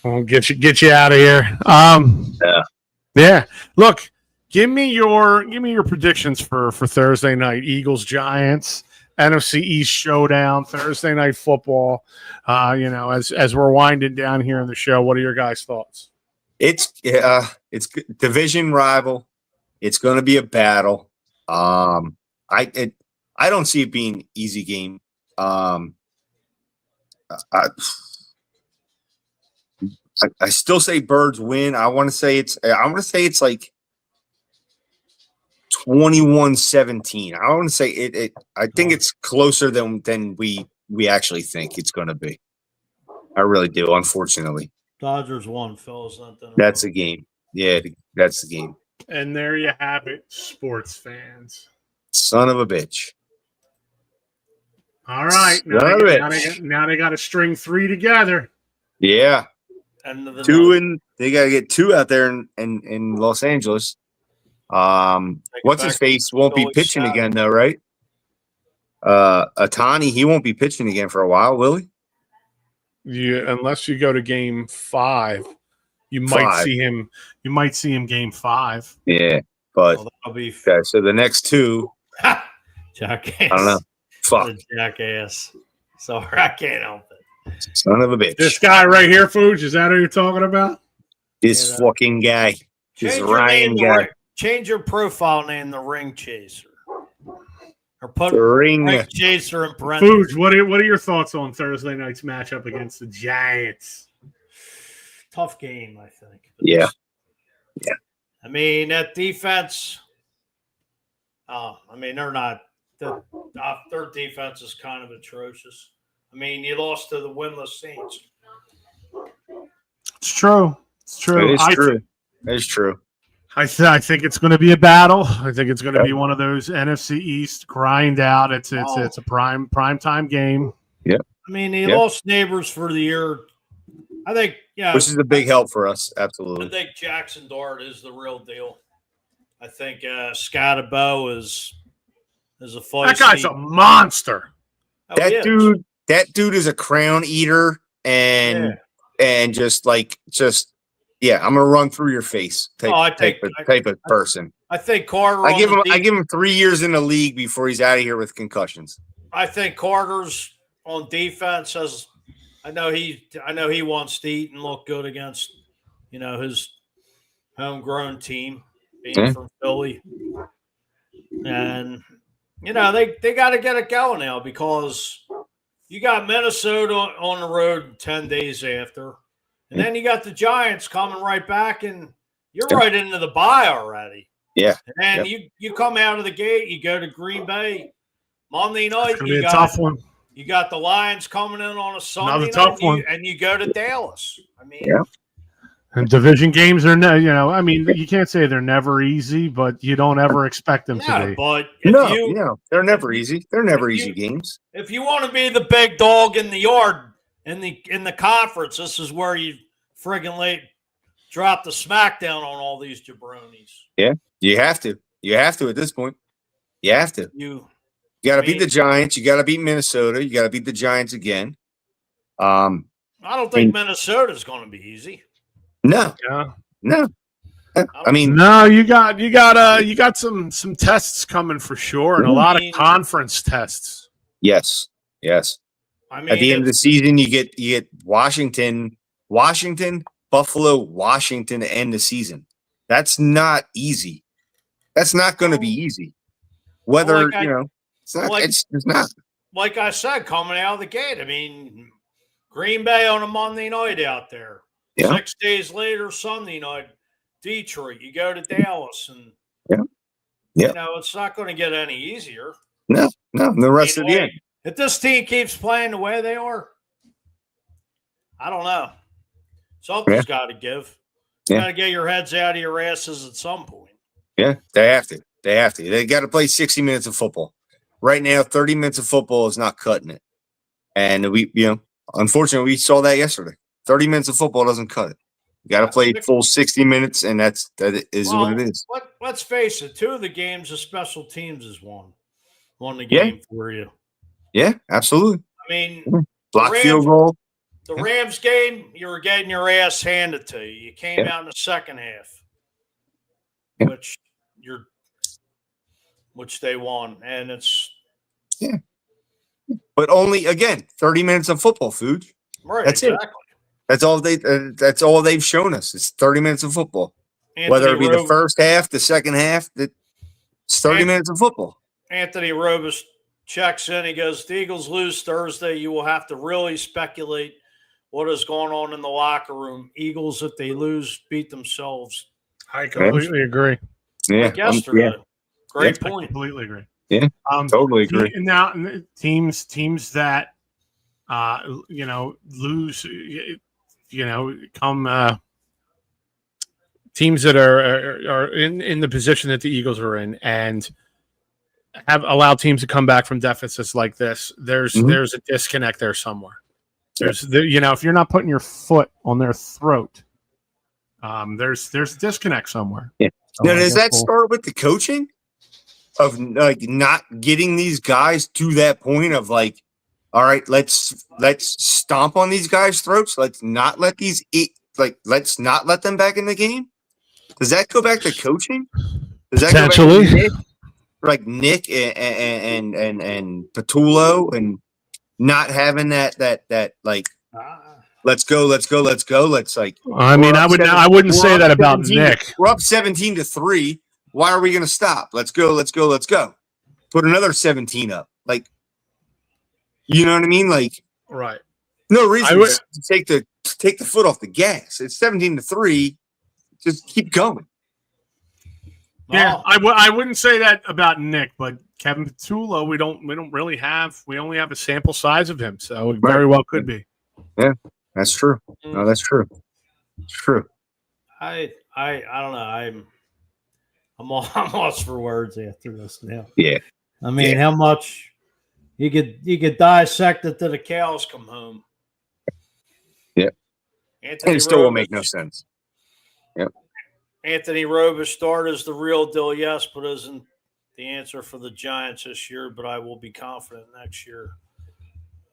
We'll get you out of here. Yeah. Look, give me your predictions for Thursday night. Eagles Giants, NFC East showdown, Thursday night football. As we're winding down here in the show, what are your guys' thoughts?
it's division rival. It's going to be a battle. I don't see it being an easy game. I still say Birds win. I want to say it's like 21-17. I want to say it. I think it's closer than we actually think it's going to be. I really do. Unfortunately,
Dodgers won, Phil's not done.
that's a game. Yeah, that's the game.
And there you have it, sports fans.
Son of a bitch.
All right, now they got to string three together.
Yeah.
End of the
Two,
night.
and they got to get two out there in Los Angeles. What's his face won't be
Philly
pitching
shot.
again though, right? Atani, he won't be pitching again for a while, will he?
Yeah, unless you go to Game 5, you might see him. You might see him Game 5.
Yeah, but
Well, that'll be
okay, so the next two,
jackass.
I don't know. Fuck,
What a jackass. Sorry, I can't help it.
son of a bitch.
This guy right here, Fuge, is that who you're talking about?
This
Yeah.
fucking guy, this
Change your
Ryan
name to
guy,
Ring- change your profile name to Ring Chaser, or put
the ring.
Ring Chaser in parentheses.
Fuge, what are your thoughts on Thursday night's matchup against the Giants?
Tough game, I think.
Yeah.
I mean, that defense. They're not. Their defense is kind of atrocious. I mean, you lost to the winless Saints.
It's true. It's true.
It is true. It's true.
I think it's going to be a battle. I think it's going to be one of those NFC East grind out. It's a prime time game.
Yeah.
I mean, they lost Neighbors for the year. I think,
Which is a big help for us.
I
Absolutely.
think Jackson Dart is the real deal. I think Scotabo is a feisty.
That guy's a monster.
Oh, he is.
That dude is a crown eater and just I'm gonna run through your face type of person.
I think Carter.
I give him 3 years in the league before he's out of here with concussions.
I think Carter's on defense has. I know he wants to eat and look good against, his homegrown team being from Philly, and they got to get it going now because you got Minnesota on the road 10 days after, and then you got the Giants coming right back, and you're right into the bye already.
Yeah,
and you come out of the gate, you go to Green Bay Monday night.
It's going to be a tough one.
You got the Lions coming in on a Sunday
Another
night,
tough one.
and you go to Dallas. I mean,
And division games are you can't say they're never easy, but you don't ever expect them to be.
But
they're never easy. They're never easy games.
If you want to be the big dog in the yard in the conference, this is where you friggin' drop the smackdown on all these jabronis.
Yeah, you have to. You have to at this point. You have to. You got to beat the Giants. You got to beat Minnesota. You got to beat the Giants again.
I don't think Minnesota's going to be easy.
No. I mean,
no. You got some tests coming for sure, and a lot of conference tests.
Yes.
I mean,
at the end of the season, you get Washington, Buffalo, Washington to end the season. That's not easy. That's not going to be easy. Whether it's not. It's not.
Like I said, coming out of the gate, I mean, Green Bay on a Monday night out there.
Yeah.
6 days later, Sunday night, Detroit. You go to Dallas, and it's not going to get any easier.
No. The rest of the year.
If this team keeps playing the way they are, I don't know. Something's got to give. You got to get your heads out of your asses at some point.
Yeah, they have to. They got to play 60 minutes of football. Right now, 30 minutes of football is not cutting it. And unfortunately, we saw that yesterday. 30 minutes of football doesn't cut it. You got to play full 60 minutes, and that is what it is.
Let's face it. 2 of the games, the special teams has won the game for you.
Yeah, absolutely.
I mean,
Block field goal.
The Rams game, you were getting your ass handed to you. You came out in the second half, which they won, and it's
but only again 30 minutes of football, food.
Right,
that's
exactly.
it. That's all that's all they've shown us. It's 30 minutes of football. Whether it be the first half, the second half, it's 30 minutes of football.
Anthony Robis checks in. He goes, the Eagles lose Thursday. You will have to really speculate what is going on in the locker room. Eagles, if they lose, beat themselves.
I completely agree.
Yeah.
Like yesterday. Great point.
I completely agree.
Yeah. Totally agree.
Now, teams that, lose, come teams that are in the position that the Eagles are in and have allowed teams to come back from deficits like this. There's a disconnect there somewhere. If you're not putting your foot on their throat, there's a disconnect somewhere.
Yeah. Now, does that start with the coaching of like not getting these guys to that point of like, all right, let's stomp on these guys' throats. Let's not let let's not let them back in the game. Does that go back to coaching? Does that
potentially
go back to Nick and Patullo and not having that like let's go. Let's like.
I mean, I wouldn't say that about Nick.
We're up 17-3. Why are we going to stop? Let's go. Put another 17 up. Like, you know what I mean? Like,
right.
No reason to take the foot off the gas. It's 17-3. Just keep going.
Yeah, I wouldn't say that about Nick, but Kevin Patullo, we don't really have. We only have a sample size of him, so it very well could be.
Yeah, that's true. No, that's true. It's true.
I don't know. I'm lost for words after this now.
Yeah.
I mean, how much you could dissect it till the cows come home.
Yeah.
Anthony
it still
Robis,
will make no sense. Yep.
Anthony Robis start is the real deal, yes, but isn't the answer for the Giants this year. But I will be confident next year.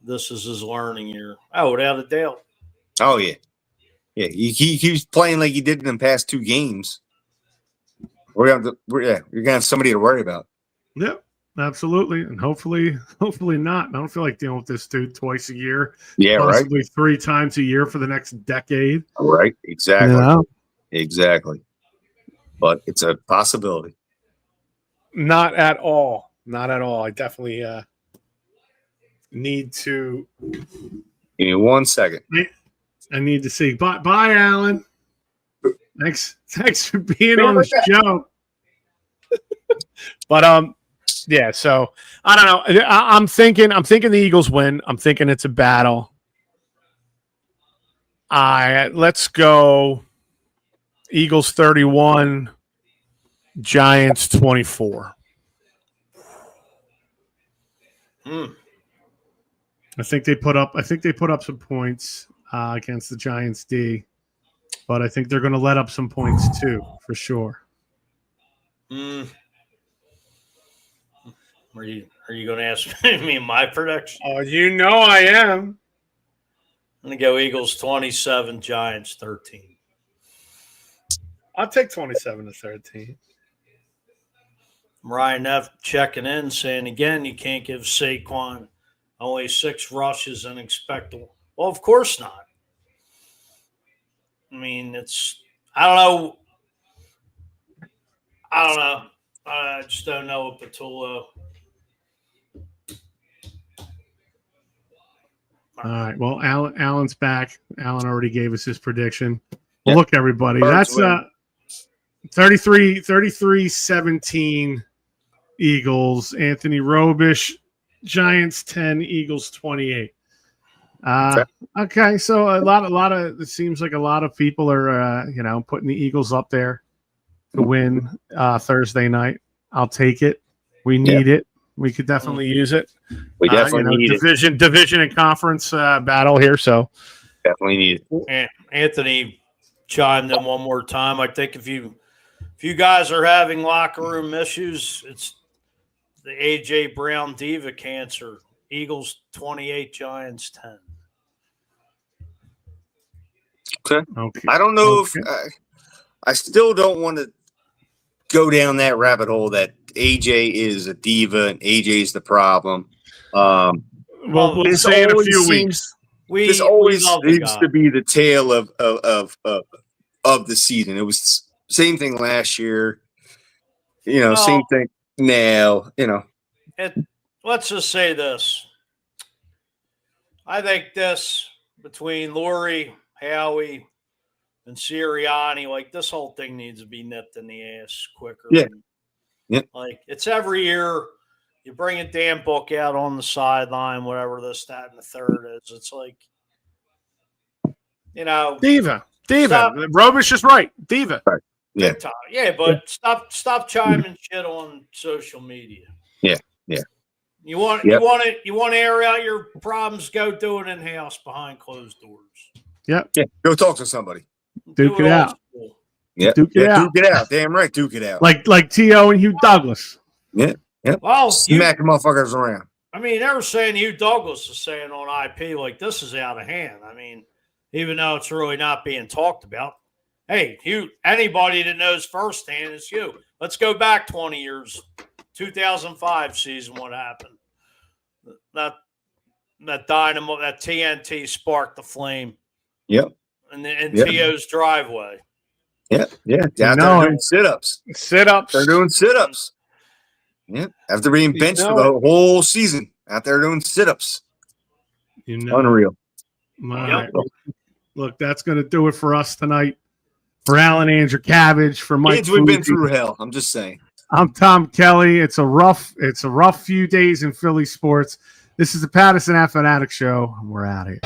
This is his learning year. Oh, without a doubt.
Oh yeah, yeah. He keeps playing like he did in the past 2 games. You're gonna have somebody to worry about.
Yep, absolutely, and hopefully not. I don't feel like dealing with this dude twice a year.
Yeah,
possibly
right.
3 times a year for the next decade.
Right, exactly,
Yeah.
Exactly. But it's a possibility.
Not at all. Not at all. I definitely need to.
Give me 1 second.
I need to see. Bye, Alan. Thanks for being on the show. But yeah. So I don't know. I'm thinking the Eagles win. I'm thinking it's a battle. Let's go. Eagles 31, Giants 24. I think they put up some points against the Giants D, but I think they're going to let up some points too, for sure.
Are you going to ask me my prediction?
Oh, you know I am.
I'm going to go Eagles 27, Giants 13.
I'll take 27-13.
Ryan F. checking in, saying again, you can't give Saquon only 6 rushes and expect to. Well, of course not. I mean, I don't know. I just don't know with Patullo.
All right. Well, Alan's back. Alan already gave us his prediction. Well, look, everybody. That's 33-17 Eagles. Anthony Robish, Giants 10, Eagles 28. Okay, so a lot of it seems like a lot of people are putting the Eagles up there to win Thursday night. I'll take it. We need it. We could definitely use it.
We definitely need it.
Division and conference battle here. So
definitely need it.
Anthony chimed in one more time. I think if you guys are having locker room issues, it's the AJ Brown diva cancer. Eagles 28, Giants 10.
Okay.
Okay.
I don't know
Okay.
if I still don't want to go down that rabbit hole that AJ is a diva and AJ is the problem.
Well, we'll
This
say in a
always
few
seems-
weeks.
This always
love the
seems
guy.
to be the tale of the season. It was same thing last year. Same thing now.
Let's just say this. I think this between Lori, Howie, and Sirianni, like this whole thing needs to be nipped in the ass quicker.
Yeah. Yeah.
Like it's every year you bring a damn book out on the sideline, whatever this, that, and the third is. It's like,
Diva.
Stop.
Robish is right. Diva.
Yeah.
big time. Yeah, but stop chiming shit on social media.
Yeah.
You want
Yep.
you want to air out your problems, go do it in house behind closed doors.
Yeah. Go talk to somebody.
Duke
Do
it
old
out.
school.
Yeah.
Duke it out.
Duke it out. Damn right. Duke it out.
Like T.O. and Hugh Douglas.
Yeah.
Well,
Smack the motherfuckers around.
I mean, they were saying Hugh Douglas is saying on IP, like, this is out of hand. I mean, even though it's really not being talked about. Hey, Hugh, anybody that knows firsthand is you. Let's go back 20 years. 2005 season, what happened? That dynamo, that TNT sparked the flame.
Yep.
In
Yep.
T.O.'s driveway.
Yeah. Out there doing sit-ups.
Sit-ups.
They're doing sit-ups. Yeah. After being benched for the whole season. Out there doing sit-ups. Unreal.
All right. Look, that's going to do it for us tonight. For Alan Andrew Cabbage, for Mike.
Kids, we've been
Fuji.
through hell. I'm just saying.
I'm Tom Kelly. It's a rough few days in Philly sports. This is the Pattison Ave Phanatics Show, and we're out of here.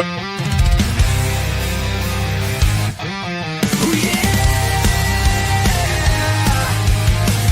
Yep.